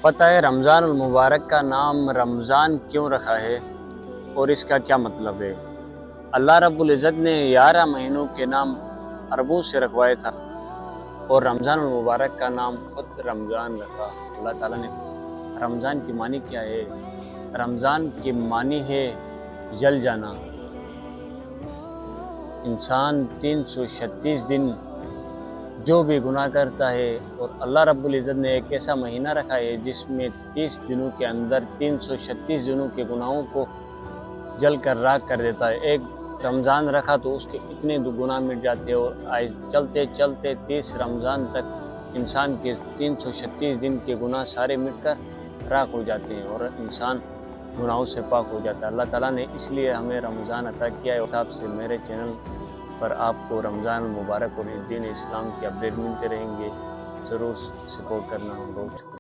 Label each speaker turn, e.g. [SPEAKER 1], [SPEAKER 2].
[SPEAKER 1] پتہ ہے رمضان المبارک کا نام رمضان کیوں رکھا ہے اور اس کا کیا مطلب ہے؟ اللہ رب العزت نے 11 مہینوں کے نام عربوں سے رکھوائے تھا اور رمضان المبارک کا نام خود رمضان رکھا اللہ تعالیٰ نے۔ رمضان کی معنی کیا ہے؟ رمضان کی معنی ہے جل جانا۔ انسان 336 دن جو بھی گناہ کرتا ہے، اور اللہ رب العزت نے ایک ایسا مہینہ رکھا ہے جس میں 30 دنوں کے اندر 336 دنوں کے گناہوں کو جل کر راکھ کر دیتا ہے۔ ایک رمضان رکھا تو اس کے اتنے گناہ مٹ جاتے ہیں، اور چلتے چلتے 30 رمضان تک انسان کے 336 دن کے گناہ سارے مٹ کر راکھ ہو جاتے ہیں اور انسان گناہوں سے پاک ہو جاتا ہے۔ اللہ تعالیٰ نے اس لیے ہمیں رمضان عطا کیا ہے۔ اس حساب سے میرے چینل پر آپ کو رمضان المبارک اور دین اسلام کی اپڈیٹ ملتے رہیں گے، ضرور سپورٹ کرنا، بہت شکریہ۔